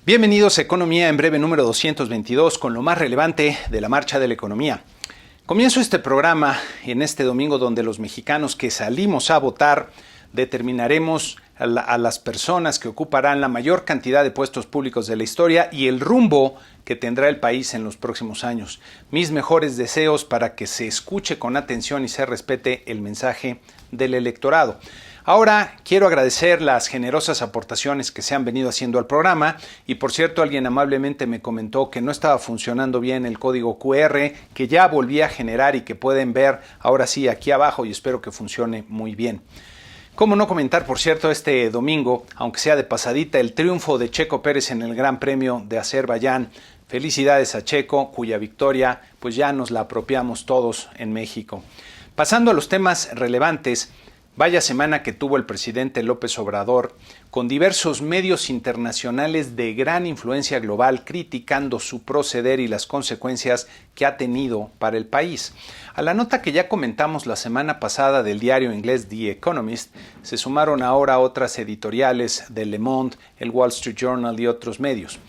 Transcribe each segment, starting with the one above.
Bienvenidos a Economía en Breve número 222 con lo más relevante de la marcha de la economía. Comienzo este programa en este domingo donde los mexicanos que salimos a votar determinaremos a las personas que ocuparán la mayor cantidad de puestos públicos de la historia y el rumbo que tendrá el país en los próximos años. Mis mejores deseos para que se escuche con atención y se respete el mensaje del electorado. Ahora quiero agradecer las generosas aportaciones que se han venido haciendo al programa y por cierto alguien amablemente me comentó que no estaba funcionando bien el código QR que ya volví a generar y que pueden ver ahora sí aquí abajo y espero que funcione muy bien. Cómo no comentar, por cierto, este domingo, aunque sea de pasadita, el triunfo de Checo Pérez en el Gran Premio de Azerbaiyán. Felicidades a Checo, cuya victoria pues ya nos la apropiamos todos en México. Pasando a los temas relevantes, vaya semana que tuvo el presidente López Obrador, con diversos medios internacionales de gran influencia global criticando su proceder y las consecuencias que ha tenido para el país. A la nota que ya comentamos la semana pasada del diario inglés The Economist, se sumaron ahora otras editoriales de Le Monde, el Wall Street Journal y otros medios.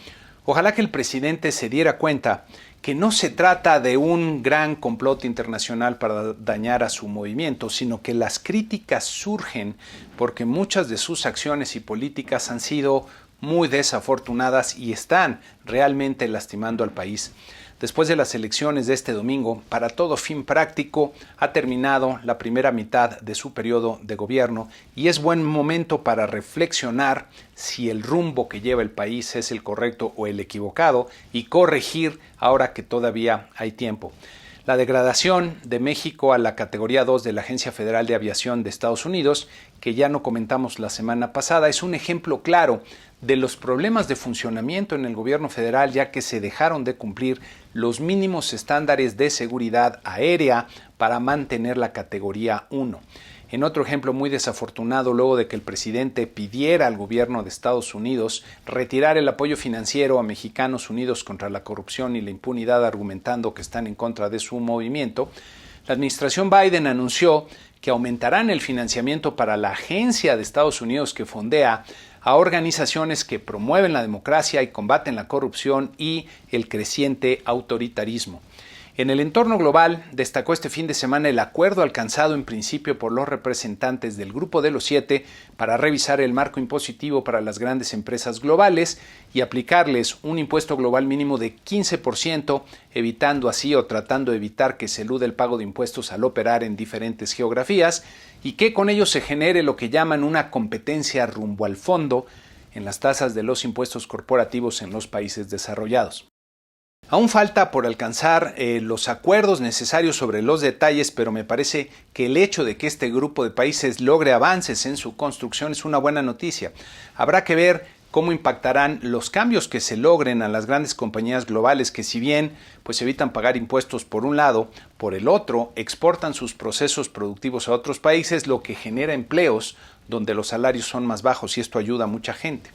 Ojalá que el presidente se diera cuenta que no se trata de un gran complot internacional para dañar a su movimiento, sino que las críticas surgen porque muchas de sus acciones y políticas han sido muy desafortunadas y están realmente lastimando al país. Después de las elecciones de este domingo, para todo fin práctico, ha terminado la primera mitad de su periodo de gobierno y es buen momento para reflexionar si el rumbo que lleva el país es el correcto o el equivocado y corregir ahora que todavía hay tiempo. La degradación de México a la categoría 2 de la Agencia Federal de Aviación de Estados Unidos, que ya no comentamos la semana pasada, es un ejemplo claro de los problemas de funcionamiento en el gobierno federal, ya que se dejaron de cumplir los mínimos estándares de seguridad aérea para mantener la categoría 1. En otro ejemplo muy desafortunado, luego de que el presidente pidiera al gobierno de Estados Unidos retirar el apoyo financiero a Mexicanos Unidos contra la Corrupción y la Impunidad, argumentando que están en contra de su movimiento, la administración Biden anunció que aumentarán el financiamiento para la agencia de Estados Unidos que fondea a organizaciones que promueven la democracia y combaten la corrupción y el creciente autoritarismo. En el entorno global, destacó este fin de semana el acuerdo alcanzado en principio por los representantes del Grupo de los 7 para revisar el marco impositivo para las grandes empresas globales y aplicarles un impuesto global mínimo de 15%, evitando así o tratando de evitar que se elude el pago de impuestos al operar en diferentes geografías y que con ello se genere lo que llaman una competencia rumbo al fondo en las tasas de los impuestos corporativos en los países desarrollados. Aún falta por alcanzar los acuerdos necesarios sobre los detalles, pero me parece que el hecho de que este grupo de países logre avances en su construcción es una buena noticia. Habrá que ver cómo impactarán los cambios que se logren a las grandes compañías globales que si bien pues evitan pagar impuestos por un lado, por el otro exportan sus procesos productivos a otros países, lo que genera empleos donde los salarios son más bajos y esto ayuda a mucha gente.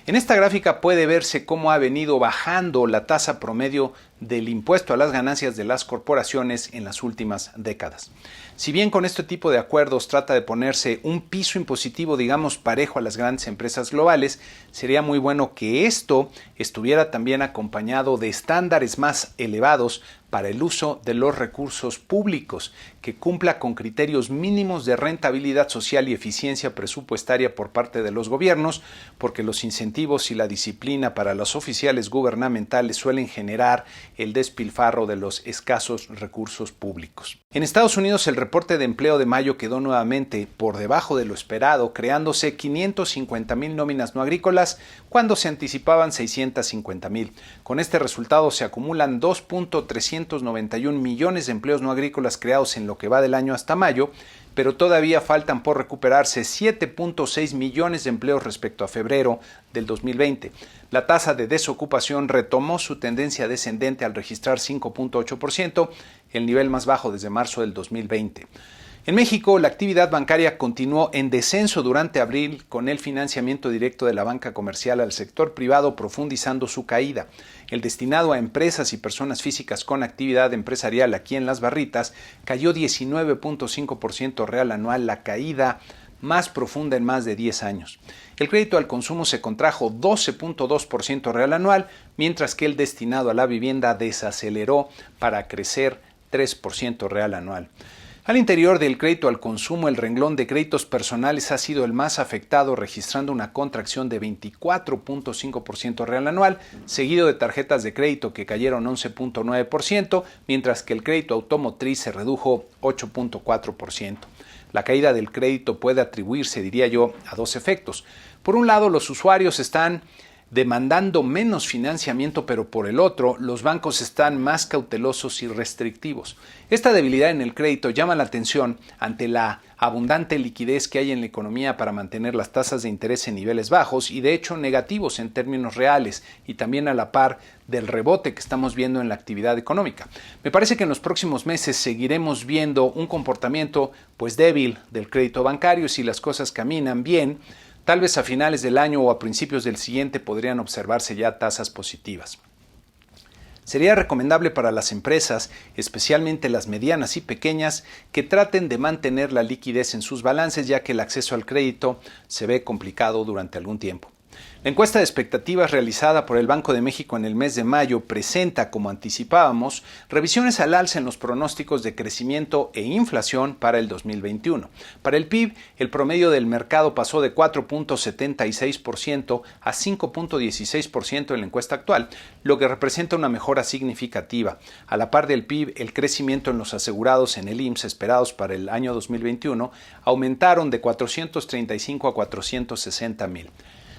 En esta gráfica puede verse cómo ha venido bajando la tasa promedio del impuesto a las ganancias de las corporaciones en las últimas décadas. Si bien con este tipo de acuerdos trata de ponerse un piso impositivo, digamos, parejo a las grandes empresas globales, sería muy bueno que esto estuviera también acompañado de estándares más elevados para el uso de los recursos públicos, que cumpla con criterios mínimos de rentabilidad social y eficiencia presupuestaria por parte de los gobiernos, porque los incentivos y la disciplina para los oficiales gubernamentales suelen generar el despilfarro de los escasos recursos públicos. En Estados Unidos, el reporte de empleo de mayo quedó nuevamente por debajo de lo esperado, creándose 550,000 nóminas no agrícolas cuando se anticipaban 650,000. Con este resultado se acumulan 2.391 millones de empleos no agrícolas creados en lo que va del año hasta mayo, pero todavía faltan por recuperarse 7.6 millones de empleos respecto a febrero del 2020. La tasa de desocupación retomó su tendencia descendente al registrar 5.8%, el nivel más bajo desde marzo del 2020. En México, la actividad bancaria continuó en descenso durante abril con el financiamiento directo de la banca comercial al sector privado profundizando su caída. El destinado a empresas y personas físicas con actividad empresarial aquí en Las Barritas cayó 19.5% real anual. La caída más profunda en más de 10 años. El crédito al consumo se contrajo 12.2% real anual, mientras que el destinado a la vivienda desaceleró para crecer 3% real anual. Al interior del crédito al consumo, el renglón de créditos personales ha sido el más afectado, registrando una contracción de 24.5% real anual, seguido de tarjetas de crédito que cayeron 11.9%, mientras que el crédito automotriz se redujo 8.4%. La caída del crédito puede atribuirse, diría yo, a dos efectos. Por un lado, los usuarios están demandando menos financiamiento, pero por el otro, los bancos están más cautelosos y restrictivos. Esta debilidad en el crédito llama la atención ante la abundante liquidez que hay en la economía para mantener las tasas de interés en niveles bajos y de hecho negativos en términos reales, y también a la par del rebote que estamos viendo en la actividad económica. Me parece que en los próximos meses seguiremos viendo un comportamiento débil del crédito bancario. Si las cosas caminan bien, tal vez a finales del año o a principios del siguiente podrían observarse ya tasas positivas. Sería recomendable para las empresas, especialmente las medianas y pequeñas, que traten de mantener la liquidez en sus balances, ya que el acceso al crédito se ve complicado durante algún tiempo. La encuesta de expectativas realizada por el Banco de México en el mes de mayo presenta, como anticipábamos, revisiones al alza en los pronósticos de crecimiento e inflación para el 2021. Para el PIB, el promedio del mercado pasó de 4.76% a 5.16% en la encuesta actual, lo que representa una mejora significativa. A la par del PIB, el crecimiento en los asegurados en el IMSS esperados para el año 2021 aumentaron de 435 a 460,000.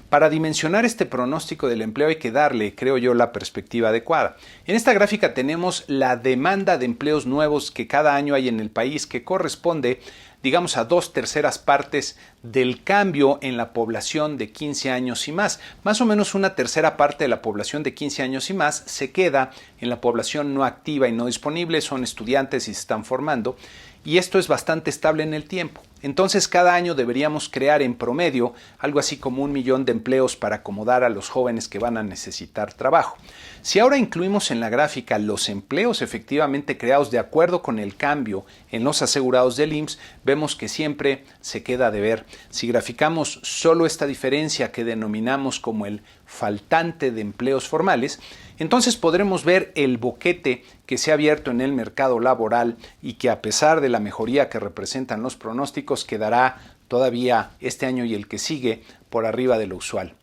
Para dimensionar este pronóstico del empleo hay que darle, creo yo, la perspectiva adecuada. En esta gráfica tenemos la demanda de empleos nuevos que cada año hay en el país, que corresponde, digamos, a 2/3 partes del cambio en la población de 15 años y más. Más o menos 1/3 parte de la población de 15 años y más se queda en la población no activa y no disponible, son estudiantes y se están formando, y esto es bastante estable en el tiempo. Entonces, cada año deberíamos crear en promedio algo así como 1 millón de empleos para acomodar a los jóvenes que van a necesitar trabajo. Si ahora incluimos en la gráfica los empleos efectivamente creados de acuerdo con el cambio en los asegurados del IMSS, vemos que siempre se queda de ver. Si graficamos solo esta diferencia que denominamos como el faltante de empleos formales, entonces podremos ver el boquete que se ha abierto en el mercado laboral y que, a pesar de la mejoría que representan los pronósticos, quedará todavía este año y el que sigue por arriba de lo usual.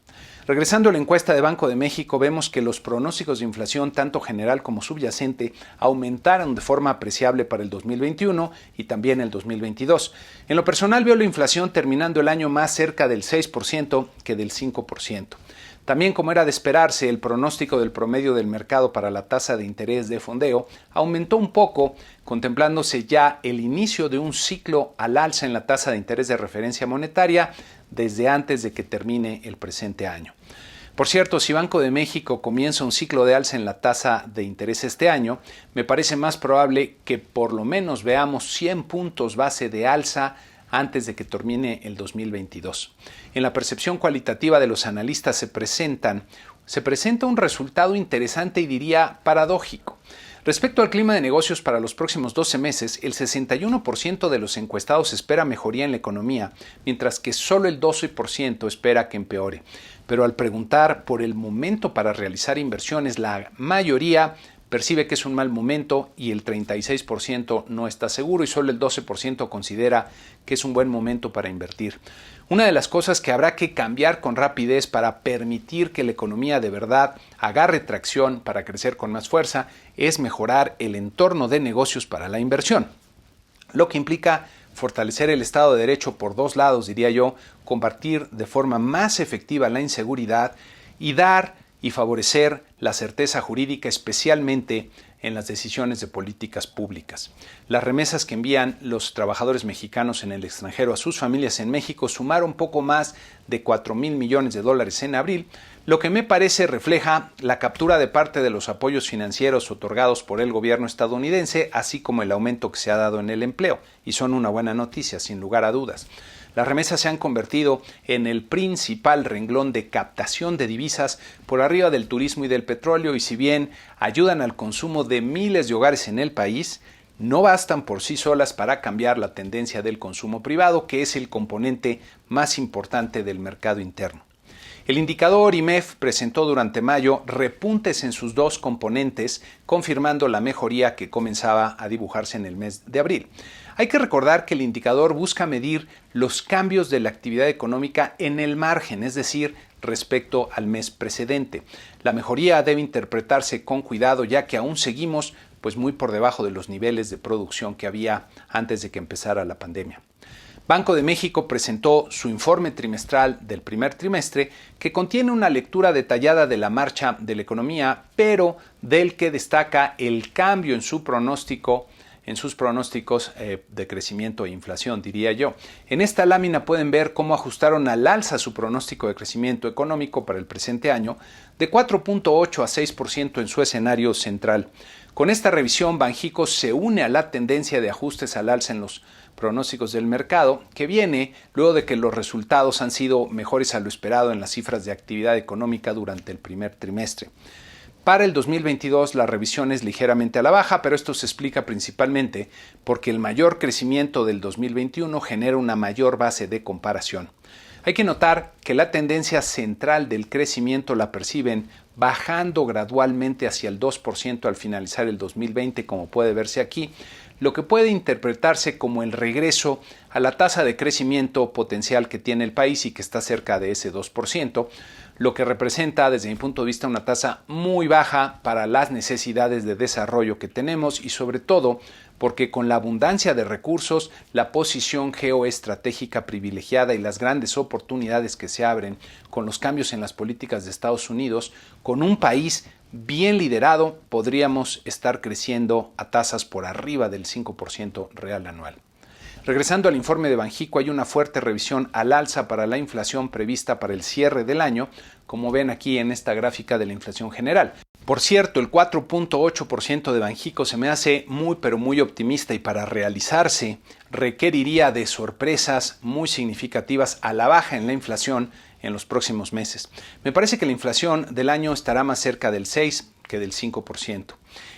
Regresando a la encuesta de Banco de México, vemos que los pronósticos de inflación, tanto general como subyacente, aumentaron de forma apreciable para el 2021 y también el 2022. En lo personal, veo la inflación terminando el año más cerca del 6% que del 5%. También, como era de esperarse, el pronóstico del promedio del mercado para la tasa de interés de fondeo aumentó un poco, contemplándose ya el inicio de un ciclo al alza en la tasa de interés de referencia monetaria desde antes de que termine el presente año. Por cierto, si Banco de México comienza un ciclo de alza en la tasa de interés este año, me parece más probable que por lo menos veamos 100 puntos base de alza antes de que termine el 2022. En la percepción cualitativa de los analistas se presenta un resultado interesante y diría paradójico. Respecto al clima de negocios para los próximos 12 meses, el 61% de los encuestados espera mejoría en la economía, mientras que solo el 12% espera que empeore. Pero al preguntar por el momento para realizar inversiones, la mayoría percibe que es un mal momento y el 36% no está seguro y solo el 12% considera que es un buen momento para invertir. Una de las cosas que habrá que cambiar con rapidez para permitir que la economía de verdad agarre tracción para crecer con más fuerza es mejorar el entorno de negocios para la inversión, lo que implica fortalecer el Estado de Derecho por dos lados, diría yo, combatir de forma más efectiva la inseguridad y dar y favorecer la certeza jurídica, especialmente en las decisiones de políticas públicas. Las remesas que envían los trabajadores mexicanos en el extranjero a sus familias en México sumaron poco más de 4,000 millones de dólares en abril, lo que me parece refleja la captura de parte de los apoyos financieros otorgados por el gobierno estadounidense, así como el aumento que se ha dado en el empleo, y son una buena noticia, sin lugar a dudas. Las remesas se han convertido en el principal renglón de captación de divisas por arriba del turismo y del petróleo, y si bien ayudan al consumo de miles de hogares en el país, no bastan por sí solas para cambiar la tendencia del consumo privado, que es el componente más importante del mercado interno. El indicador IMEF presentó durante mayo repuntes en sus dos componentes, confirmando la mejoría que comenzaba a dibujarse en el mes de abril. Hay que recordar que el indicador busca medir los cambios de la actividad económica en el margen, es decir, respecto al mes precedente. La mejoría debe interpretarse con cuidado, ya que aún seguimos muy por debajo de los niveles de producción que había antes de que empezara la pandemia. Banco de México presentó su informe trimestral del primer trimestre, que contiene una lectura detallada de la marcha de la economía, pero del que destaca el cambio en sus pronósticos de crecimiento e inflación, diría yo. En esta lámina pueden ver cómo ajustaron al alza su pronóstico de crecimiento económico para el presente año de 4.8 a 6% en su escenario central. Con esta revisión, Banxico se une a la tendencia de ajustes al alza en los pronósticos del mercado, que viene luego de que los resultados han sido mejores a lo esperado en las cifras de actividad económica durante el primer trimestre. Para el 2022 la revisión es ligeramente a la baja, pero esto se explica principalmente porque el mayor crecimiento del 2021 genera una mayor base de comparación. Hay que notar que la tendencia central del crecimiento la perciben bajando gradualmente hacia el 2% al finalizar el 2020, como puede verse aquí, lo que puede interpretarse como el regreso a la tasa de crecimiento potencial que tiene el país y que está cerca de ese 2%, lo que representa desde mi punto de vista una tasa muy baja para las necesidades de desarrollo que tenemos y sobre todo porque con la abundancia de recursos, la posición geoestratégica privilegiada y las grandes oportunidades que se abren con los cambios en las políticas de Estados Unidos, con un país bien liderado, podríamos estar creciendo a tasas por arriba del 5% real anual. Regresando al informe de Banxico, hay una fuerte revisión al alza para la inflación prevista para el cierre del año, como ven aquí en esta gráfica de la inflación general. Por cierto, el 4.8% de Banxico se me hace muy optimista y para realizarse requeriría de sorpresas muy significativas a la baja en la inflación en los próximos meses. Me parece que la inflación del año estará más cerca del 6 que del 5%.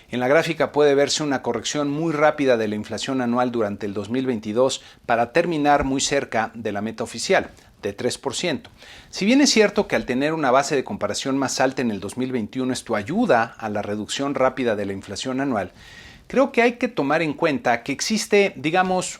En la gráfica puede verse una corrección muy rápida de la inflación anual durante el 2022 para terminar muy cerca de la meta oficial, de 3%. Si bien es cierto que al tener una base de comparación más alta en el 2021 esto ayuda a la reducción rápida de la inflación anual, creo que hay que tomar en cuenta que existe,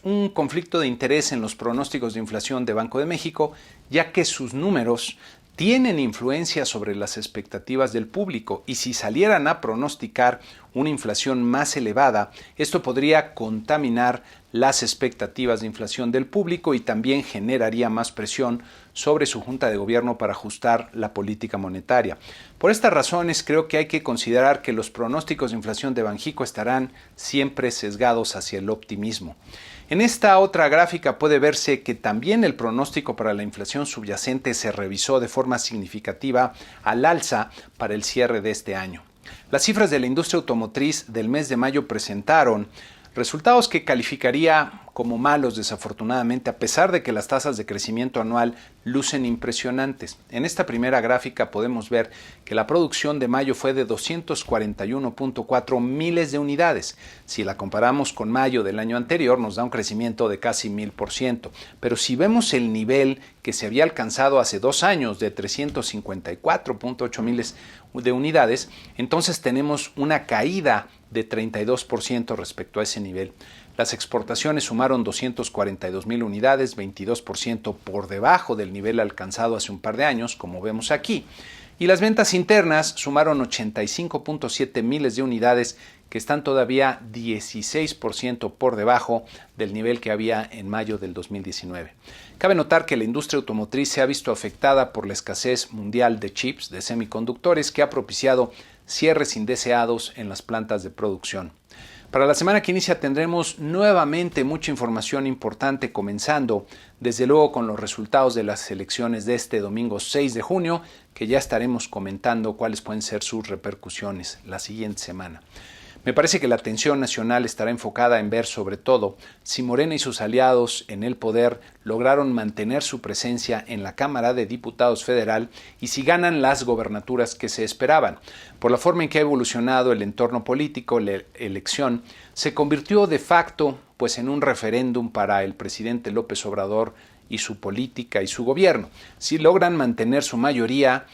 un conflicto de interés en los pronósticos de inflación de Banco de México, ya que sus números tienen influencia sobre las expectativas del público y si salieran a pronosticar una inflación más elevada, esto podría contaminar las expectativas de inflación del público y también generaría más presión sobre su junta de gobierno para ajustar la política monetaria. Por estas razones creo que hay que considerar que los pronósticos de inflación de Banxico estarán siempre sesgados hacia el optimismo. En esta otra gráfica puede verse que también el pronóstico para la inflación subyacente se revisó de forma significativa al alza para el cierre de este año. Las cifras de la industria automotriz del mes de mayo presentaron resultados que calificaría como malos desafortunadamente, a pesar de que las tasas de crecimiento anual lucen impresionantes. En esta primera gráfica podemos ver que la producción de mayo fue de 241.4 miles de unidades. Si la comparamos con mayo del año anterior nos da un crecimiento de casi 1000%. Pero si vemos el nivel que se había alcanzado hace 2 años de 354.8 miles de unidades, entonces tenemos una caída de 32% respecto a ese nivel. Las exportaciones sumaron 242,000 unidades, 22% por debajo del nivel alcanzado hace un par de años, como vemos aquí. Y las ventas internas sumaron 85.7 miles de unidades, que están todavía 16% por debajo del nivel que había en mayo del 2019. Cabe notar que la industria automotriz se ha visto afectada por la escasez mundial de chips, de semiconductores, que ha propiciado cierres indeseados en las plantas de producción. Para la semana que inicia tendremos nuevamente mucha información importante, comenzando desde luego con los resultados de las elecciones de este domingo 6 de junio, que ya estaremos comentando cuáles pueden ser sus repercusiones la siguiente semana. Me parece que la atención nacional estará enfocada en ver sobre todo si Morena y sus aliados en el poder lograron mantener su presencia en la Cámara de Diputados Federal y si ganan las gobernaturas que se esperaban. Por la forma en que ha evolucionado el entorno político, la elección se convirtió de facto pues en un referéndum para el presidente López Obrador y su política y su gobierno. Si logran mantener su mayoría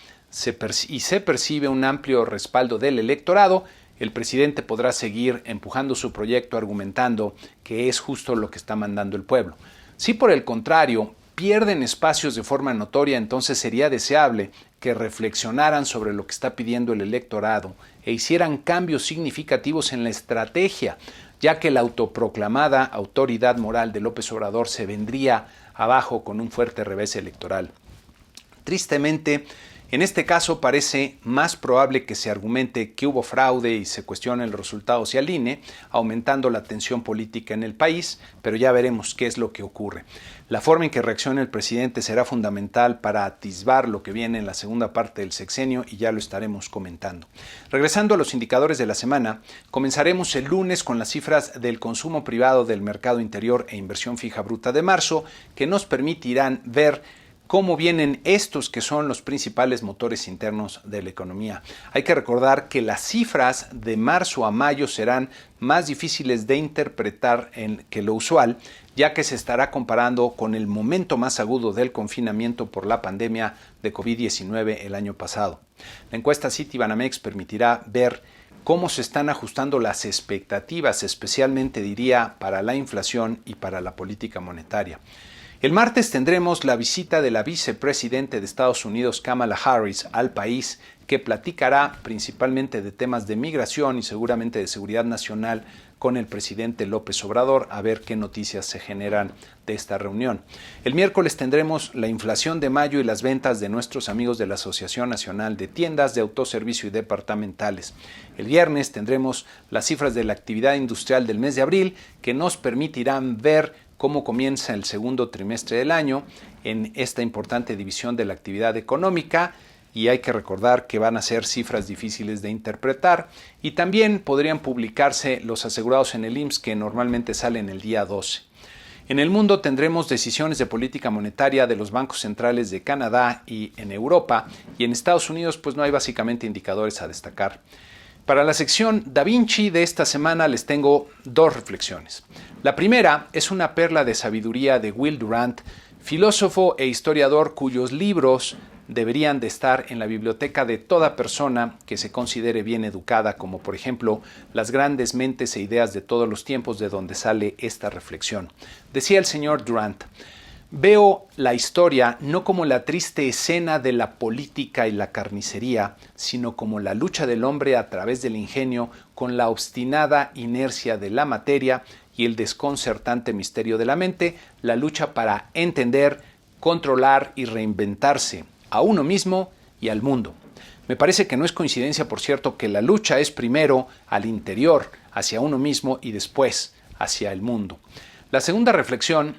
y se percibe un amplio respaldo del electorado, el presidente podrá seguir empujando su proyecto argumentando que es justo lo que está mandando el pueblo. Si por el contrario pierden espacios de forma notoria, entonces sería deseable que reflexionaran sobre lo que está pidiendo el electorado e hicieran cambios significativos en la estrategia, ya que la autoproclamada autoridad moral de López Obrador se vendría abajo con un fuerte revés electoral. Tristemente, en este caso parece más probable que se argumente que hubo fraude y se cuestione los resultados y al INE, aumentando la tensión política en el país, pero ya veremos qué es lo que ocurre. La forma en que reaccione el presidente será fundamental para atisbar lo que viene en la segunda parte del sexenio y ya lo estaremos comentando. Regresando a los indicadores de la semana, comenzaremos el lunes con las cifras del consumo privado del mercado interior e inversión fija bruta de marzo, que nos permitirán ver cómo vienen estos que son los principales motores internos de la economía. Hay que recordar que las cifras de marzo a mayo serán más difíciles de interpretar que lo usual, ya que se estará comparando con el momento más agudo del confinamiento por la pandemia de COVID-19 el año pasado. La encuesta Citibanamex permitirá ver cómo se están ajustando las expectativas, especialmente diría para la inflación y para la política monetaria. El martes tendremos la visita de la vicepresidente de Estados Unidos, Kamala Harris, al país, que platicará principalmente de temas de migración y seguramente de seguridad nacional con el presidente López Obrador, a ver qué noticias se generan de esta reunión. El miércoles tendremos la inflación de mayo y las ventas de nuestros amigos de la Asociación Nacional de Tiendas de Autoservicio y Departamentales. El viernes tendremos las cifras de la actividad industrial del mes de abril, que nos permitirán ver cómo comienza el segundo trimestre del año en esta importante división de la actividad económica, y hay que recordar que van a ser cifras difíciles de interpretar, y también podrían publicarse los asegurados en el IMSS, que normalmente salen el día 12. En el mundo tendremos decisiones de política monetaria de los bancos centrales de Canadá y en Europa, y en Estados Unidos pues no hay básicamente indicadores a destacar. Para la sección Da Vinci de esta semana les tengo dos reflexiones. La primera es una perla de sabiduría de Will Durant, filósofo e historiador cuyos libros deberían de estar en la biblioteca de toda persona que se considere bien educada, como por ejemplo Las grandes mentes e ideas de todos los tiempos, de donde sale esta reflexión. Decía el señor Durant: veo la historia no como la triste escena de la política y la carnicería, sino como la lucha del hombre a través del ingenio con la obstinada inercia de la materia y el desconcertante misterio de la mente, la lucha para entender, controlar y reinventarse a uno mismo y al mundo. Me parece que no es coincidencia, por cierto, que la lucha es primero al interior, hacia uno mismo, y después hacia el mundo. La segunda reflexión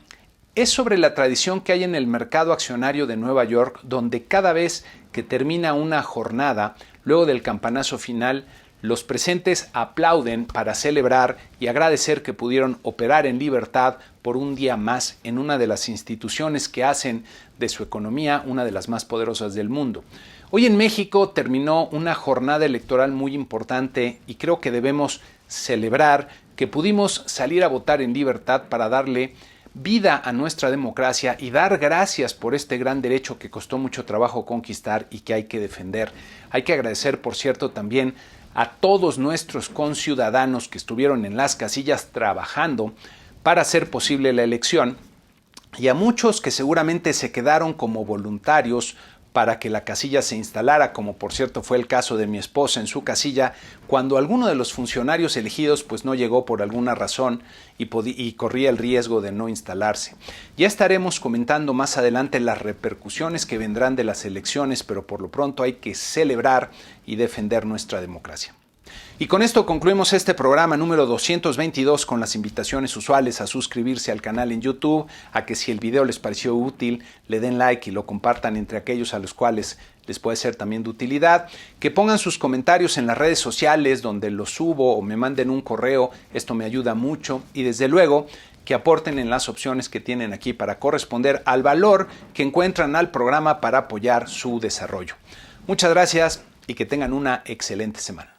es sobre la tradición que hay en el mercado accionario de Nueva York, donde cada vez que termina una jornada, luego del campanazo final, los presentes aplauden para celebrar y agradecer que pudieron operar en libertad por un día más en una de las instituciones que hacen de su economía una de las más poderosas del mundo. Hoy en México terminó una jornada electoral muy importante y creo que debemos celebrar que pudimos salir a votar en libertad para darle vida a nuestra democracia y dar gracias por este gran derecho que costó mucho trabajo conquistar y que hay que defender. Hay que agradecer, por cierto, también a todos nuestros conciudadanos que estuvieron en las casillas trabajando para hacer posible la elección, y a muchos que seguramente se quedaron como voluntarios para que la casilla se instalara, como por cierto fue el caso de mi esposa en su casilla, cuando alguno de los funcionarios elegidos pues no llegó por alguna razón y corría el riesgo de no instalarse. Ya estaremos comentando más adelante las repercusiones que vendrán de las elecciones, pero por lo pronto hay que celebrar y defender nuestra democracia. Y con esto concluimos este programa número 222 con las invitaciones usuales a suscribirse al canal en YouTube, a que si el video les pareció útil, le den like y lo compartan entre aquellos a los cuales les puede ser también de utilidad, que pongan sus comentarios en las redes sociales donde los subo o me manden un correo, esto me ayuda mucho, y desde luego que aporten en las opciones que tienen aquí para corresponder al valor que encuentran al programa para apoyar su desarrollo. Muchas gracias y que tengan una excelente semana.